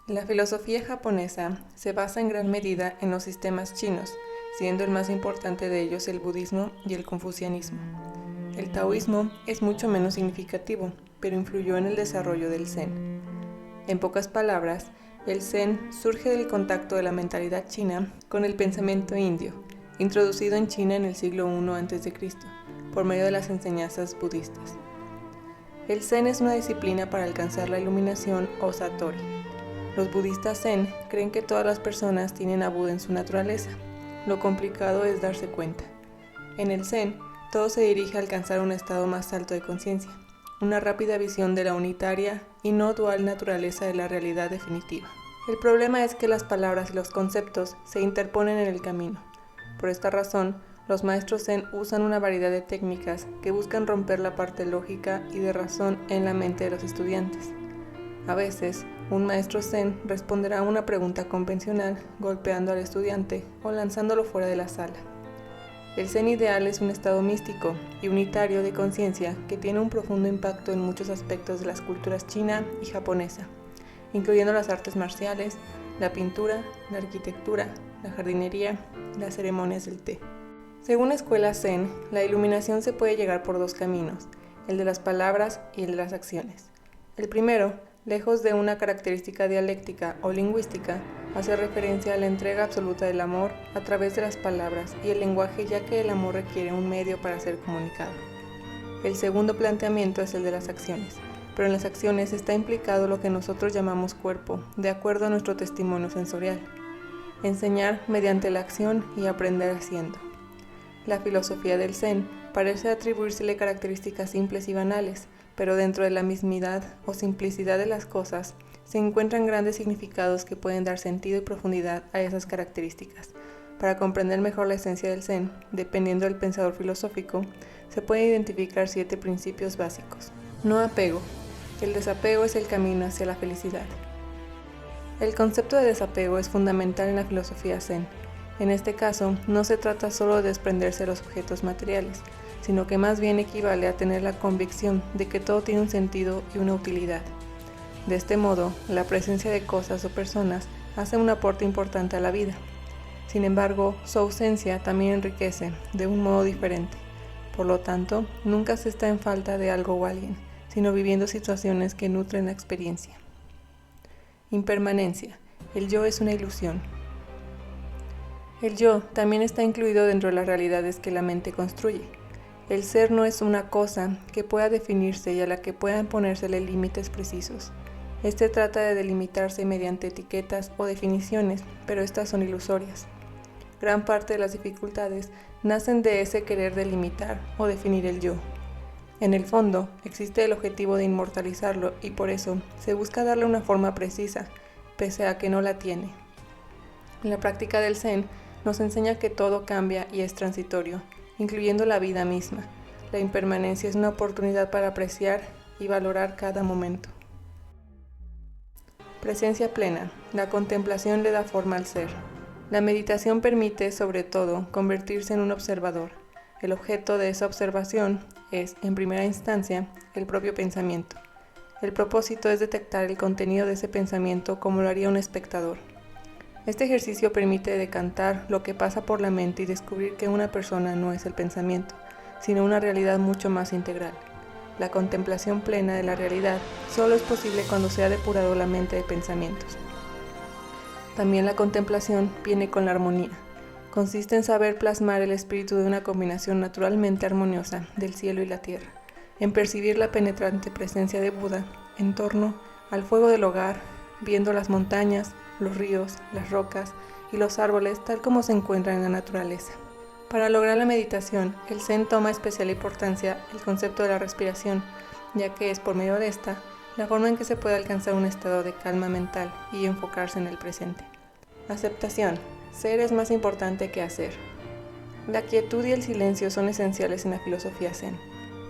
La filosofía japonesa se basa en gran medida en los sistemas chinos, siendo el más importante de ellos el budismo y el confucianismo. El taoísmo es mucho menos significativo, pero influyó en el desarrollo del zen. En pocas palabras, el zen surge del contacto de la mentalidad china con el pensamiento indio, introducido en China en el siglo I a.C., por medio de las enseñanzas budistas. El zen es una disciplina para alcanzar la iluminación o satori. Los budistas zen creen que todas las personas tienen a Buda en su naturaleza. Lo complicado es darse cuenta. En el zen, todo se dirige a alcanzar un estado más alto de conciencia, una rápida visión de la unitaria y no dual naturaleza de la realidad definitiva. El problema es que las palabras y los conceptos se interponen en el camino. Por esta razón, los maestros zen usan una variedad de técnicas que buscan romper la parte lógica y de razón en la mente de los estudiantes. A veces, un maestro zen responderá a una pregunta convencional golpeando al estudiante o lanzándolo fuera de la sala. El zen ideal es un estado místico y unitario de conciencia que tiene un profundo impacto en muchos aspectos de las culturas china y japonesa, incluyendo las artes marciales, la pintura, la arquitectura, la jardinería y las ceremonias del té. Según la escuela zen, la iluminación se puede llegar por dos caminos, el de las palabras y el de las acciones. El primero, lejos de una característica dialéctica o lingüística, hace referencia a la entrega absoluta del amor a través de las palabras y el lenguaje, ya que el amor requiere un medio para ser comunicado. El segundo planteamiento es el de las acciones, pero en las acciones está implicado lo que nosotros llamamos cuerpo, de acuerdo a nuestro testimonio sensorial. Enseñar mediante la acción y aprender haciendo. La filosofía del zen parece atribuírsele características simples y banales, pero dentro de la mismidad o simplicidad de las cosas se encuentran grandes significados que pueden dar sentido y profundidad a esas características. Para comprender mejor la esencia del zen, dependiendo del pensador filosófico, se pueden identificar 7 principios básicos. No apego. El desapego es el camino hacia la felicidad. El concepto de desapego es fundamental en la filosofía zen. En este caso, no se trata solo de desprenderse de los objetos materiales, sino que más bien equivale a tener la convicción de que todo tiene un sentido y una utilidad. De este modo, la presencia de cosas o personas hace un aporte importante a la vida. Sin embargo, su ausencia también enriquece de un modo diferente. Por lo tanto, nunca se está en falta de algo o alguien, sino viviendo situaciones que nutren la experiencia. Impermanencia. El yo es una ilusión. El yo también está incluido dentro de las realidades que la mente construye. El ser no es una cosa que pueda definirse y a la que puedan ponérsele límites precisos. Este trata de delimitarse mediante etiquetas o definiciones, pero estas son ilusorias. Gran parte de las dificultades nacen de ese querer delimitar o definir el yo. En el fondo, existe el objetivo de inmortalizarlo y por eso se busca darle una forma precisa, pese a que no la tiene. La práctica del zen nos enseña que todo cambia y es transitorio, incluyendo la vida misma. La impermanencia es una oportunidad para apreciar y valorar cada momento. Presencia plena. La contemplación le da forma al ser. La meditación permite, sobre todo, convertirse en un observador. El objeto de esa observación es, en primera instancia, el propio pensamiento. El propósito es detectar el contenido de ese pensamiento como lo haría un espectador. Este ejercicio permite decantar lo que pasa por la mente y descubrir que una persona no es el pensamiento, sino una realidad mucho más integral. La contemplación plena de la realidad solo es posible cuando se ha depurado la mente de pensamientos. También la contemplación viene con la armonía. Consiste en saber plasmar el espíritu de una combinación naturalmente armoniosa del cielo y la tierra, en percibir la penetrante presencia de Buda en torno al fuego del hogar, viendo las montañas, los ríos, las rocas y los árboles tal como se encuentran en la naturaleza. Para lograr la meditación, el zen toma especial importancia el concepto de la respiración, ya que es por medio de esta la forma en que se puede alcanzar un estado de calma mental y enfocarse en el presente. Aceptación. Ser es más importante que hacer. La quietud y el silencio son esenciales en la filosofía zen.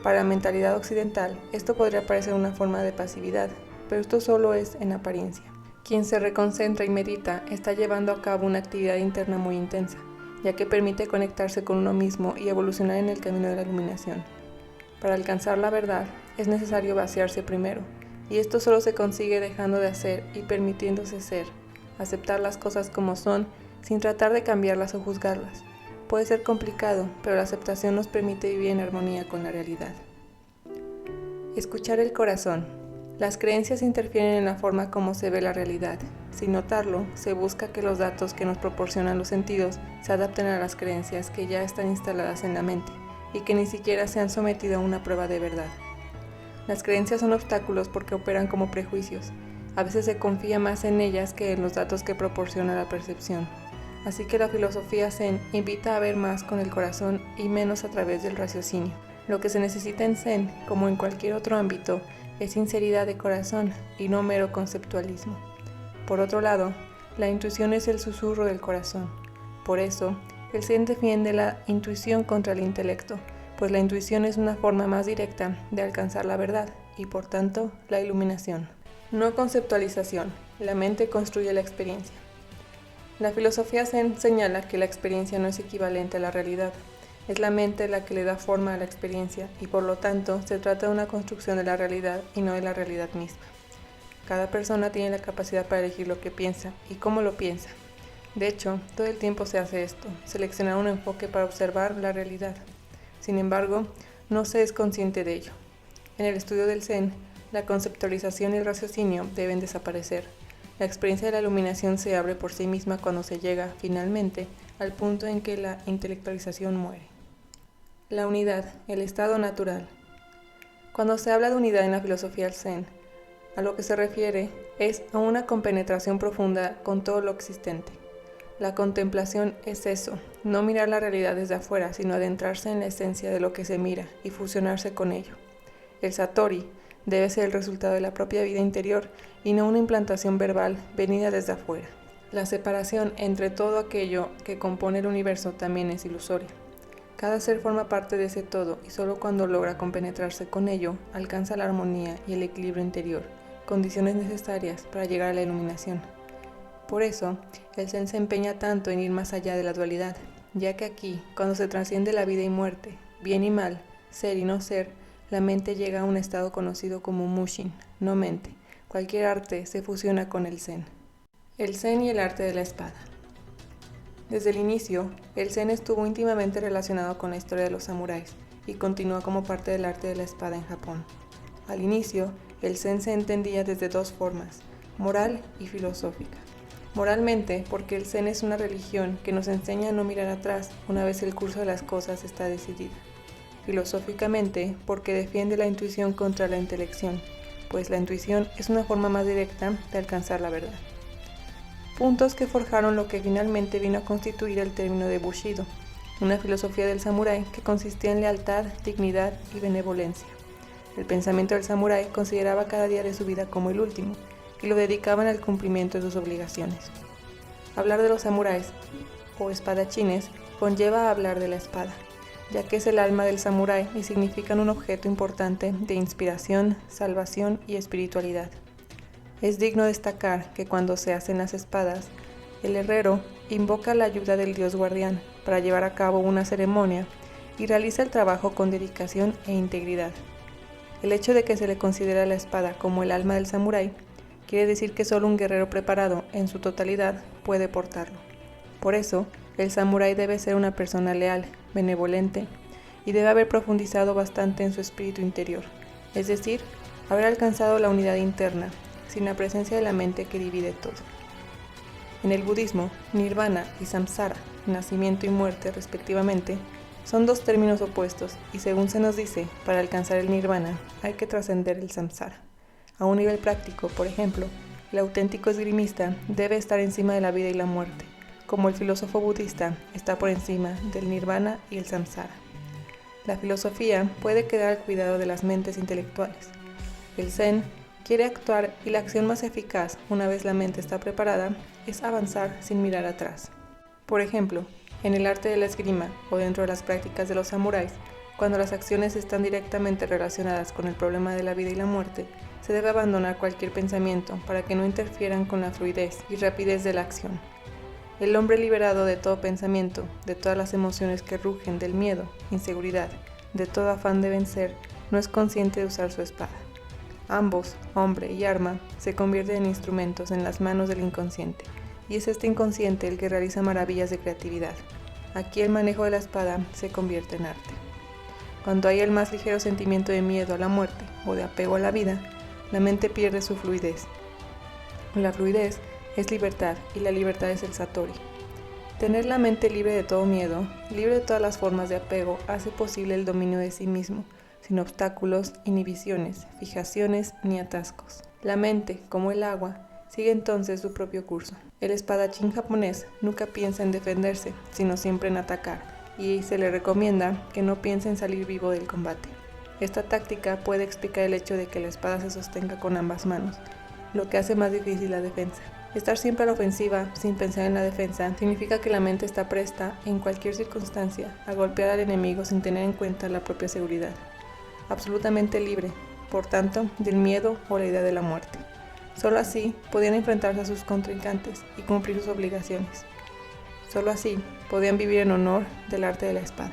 Para la mentalidad occidental, esto podría parecer una forma de pasividad, pero esto solo es en apariencia. Quien se reconcentra y medita está llevando a cabo una actividad interna muy intensa, ya que permite conectarse con uno mismo y evolucionar en el camino de la iluminación. Para alcanzar la verdad, es necesario vaciarse primero, y esto solo se consigue dejando de hacer y permitiéndose ser, aceptar las cosas como son sin tratar de cambiarlas o juzgarlas. Puede ser complicado, pero la aceptación nos permite vivir en armonía con la realidad. Escuchar el corazón. Las creencias interfieren en la forma como se ve la realidad. Sin notarlo, se busca que los datos que nos proporcionan los sentidos se adapten a las creencias que ya están instaladas en la mente y que ni siquiera se han sometido a una prueba de verdad. Las creencias son obstáculos porque operan como prejuicios. A veces se confía más en ellas que en los datos que proporciona la percepción. Así que la filosofía Zen invita a ver más con el corazón y menos a través del raciocinio. Lo que se necesita en Zen, como en cualquier otro ámbito, es sinceridad de corazón y no mero conceptualismo. Por otro lado, la intuición es el susurro del corazón. Por eso, el Zen defiende la intuición contra el intelecto, pues la intuición es una forma más directa de alcanzar la verdad y, por tanto, la iluminación. No conceptualización. La mente construye la experiencia. La filosofía Zen señala que la experiencia no es equivalente a la realidad. Es la mente la que le da forma a la experiencia y por lo tanto se trata de una construcción de la realidad y no de la realidad misma. Cada persona tiene la capacidad para elegir lo que piensa y cómo lo piensa. De hecho, todo el tiempo se hace esto, seleccionar un enfoque para observar la realidad. Sin embargo, no se es consciente de ello. En el estudio del Zen, la conceptualización y el raciocinio deben desaparecer. La experiencia de la iluminación se abre por sí misma cuando se llega, finalmente, al punto en que la intelectualización muere. La unidad, el estado natural. Cuando se habla de unidad en la filosofía Zen, a lo que se refiere es a una compenetración profunda con todo lo existente. La contemplación es eso, no mirar la realidad desde afuera, sino adentrarse en la esencia de lo que se mira y fusionarse con ello. El Satori debe ser el resultado de la propia vida interior y no una implantación verbal venida desde afuera. La separación entre todo aquello que compone el universo también es ilusoria. Cada ser forma parte de ese todo y solo cuando logra compenetrarse con ello alcanza la armonía y el equilibrio interior, condiciones necesarias para llegar a la iluminación. Por eso, el Zen se empeña tanto en ir más allá de la dualidad, ya que aquí, cuando se trasciende la vida y muerte, bien y mal, ser y no ser, la mente llega a un estado conocido como Mushin, no mente. Cualquier arte se fusiona con el Zen. El Zen y el arte de la espada. Desde el inicio, el Zen estuvo íntimamente relacionado con la historia de los samuráis y continúa como parte del arte de la espada en Japón. Al inicio, el Zen se entendía desde dos formas, moral y filosófica. Moralmente, porque el Zen es una religión que nos enseña a no mirar atrás una vez el curso de las cosas está decidido. Filosóficamente, porque defiende la intuición contra la intelección, pues la intuición es una forma más directa de alcanzar la verdad. Puntos que forjaron lo que finalmente vino a constituir el término de Bushido, una filosofía del samurái que consistía en lealtad, dignidad y benevolencia. El pensamiento del samurái consideraba cada día de su vida como el último y lo dedicaban al cumplimiento de sus obligaciones. Hablar de los samuráis, o espadachines, conlleva a hablar de la espada, ya que es el alma del samurái y significan un objeto importante de inspiración, salvación y espiritualidad. Es digno destacar que cuando se hacen las espadas, el herrero invoca la ayuda del dios guardián para llevar a cabo una ceremonia y realiza el trabajo con dedicación e integridad. El hecho de que se le considera la espada como el alma del samurái quiere decir que solo un guerrero preparado en su totalidad puede portarlo. Por eso, el samurái debe ser una persona leal, benevolente y debe haber profundizado bastante en su espíritu interior, es decir, haber alcanzado la unidad interna, sin la presencia de la mente que divide todo. En el budismo, nirvana y samsara, nacimiento y muerte respectivamente, son dos términos opuestos y según se nos dice, para alcanzar el nirvana hay que trascender el samsara. A un nivel práctico, por ejemplo, el auténtico esgrimista debe estar encima de la vida y la muerte, como el filósofo budista está por encima del nirvana y el samsara. La filosofía puede quedar al cuidado de las mentes intelectuales. El Zen quiere actuar y la acción más eficaz, una vez la mente está preparada, es avanzar sin mirar atrás. Por ejemplo, en el arte de la esgrima o dentro de las prácticas de los samuráis, cuando las acciones están directamente relacionadas con el problema de la vida y la muerte, se debe abandonar cualquier pensamiento para que no interfieran con la fluidez y rapidez de la acción. El hombre liberado de todo pensamiento, de todas las emociones que rugen del miedo, inseguridad, de todo afán de vencer, no es consciente de usar su espada. Ambos, hombre y arma, se convierten en instrumentos en las manos del inconsciente, y es este inconsciente el que realiza maravillas de creatividad. Aquí el manejo de la espada se convierte en arte. Cuando hay el más ligero sentimiento de miedo a la muerte o de apego a la vida, la mente pierde su fluidez. La fluidez es libertad y la libertad es el satori. Tener la mente libre de todo miedo, libre de todas las formas de apego, hace posible el dominio de sí mismo, sin obstáculos, inhibiciones, fijaciones ni atascos. La mente, como el agua, sigue entonces su propio curso. El espadachín japonés nunca piensa en defenderse, sino siempre en atacar, y se le recomienda que no piense en salir vivo del combate. Esta táctica puede explicar el hecho de que la espada se sostenga con ambas manos, lo que hace más difícil la defensa. Estar siempre a la ofensiva, sin pensar en la defensa, significa que la mente está presta, en cualquier circunstancia, a golpear al enemigo sin tener en cuenta la propia seguridad. Absolutamente libre, por tanto, del miedo o la idea de la muerte. Solo así podían enfrentarse a sus contrincantes y cumplir sus obligaciones. Solo así podían vivir en honor del arte de la espada.